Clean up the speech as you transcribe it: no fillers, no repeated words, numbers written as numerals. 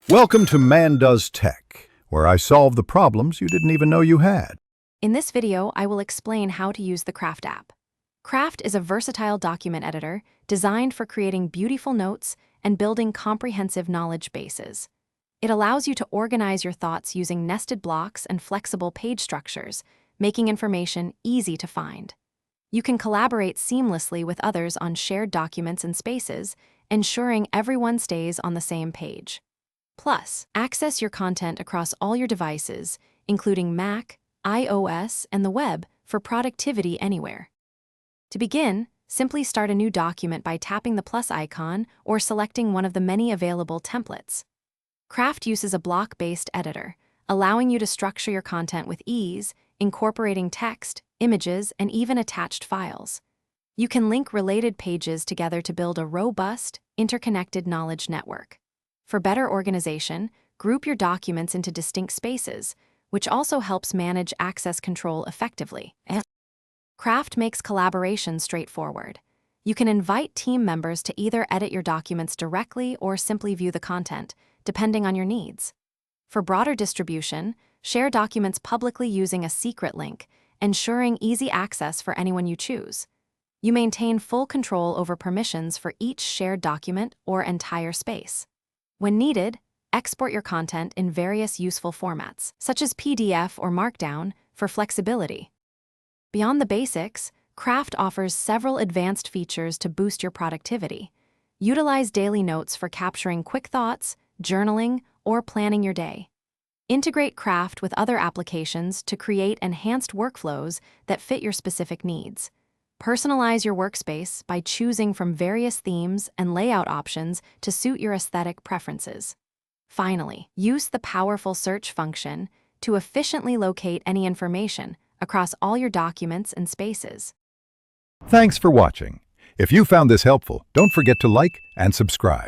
Welcome to Man Does Tech, where I solve the problems you didn't even know you had. In this video, I will explain how to use the Craft app. Craft is a versatile document editor designed for creating beautiful notes and building comprehensive knowledge bases. It allows you to organize your thoughts using nested blocks and flexible page structures, making information easy to find. You can collaborate seamlessly with others on shared documents and spaces, ensuring everyone stays on the same page. Plus, access your content across all your devices, including Mac, iOS, and the web, for productivity anywhere. To begin, simply start a new document by tapping the plus icon or selecting one of the many available templates. Craft uses a block-based editor, allowing you to structure your content with ease, incorporating text, images, and even attached files. You can link related pages together to build a robust, interconnected knowledge network. For better organization, group your documents into distinct spaces, which also helps manage access control effectively. Craft makes collaboration straightforward. You can invite team members to either edit your documents directly or simply view the content, depending on your needs. For broader distribution, share documents publicly using a secret link, ensuring easy access for anyone you choose. You maintain full control over permissions for each shared document or entire space. When needed, export your content in various useful formats, such as PDF or Markdown, for flexibility. Beyond the basics, Craft offers several advanced features to boost your productivity. Utilize daily notes for capturing quick thoughts, journaling, or planning your day. Integrate Craft with other applications to create enhanced workflows that fit your specific needs. Personalize your workspace by choosing from various themes and layout options to suit your aesthetic preferences. Finally, use the powerful search function to efficiently locate any information across all your documents and spaces. Thanks for watching. If you found this helpful, don't forget to like and subscribe.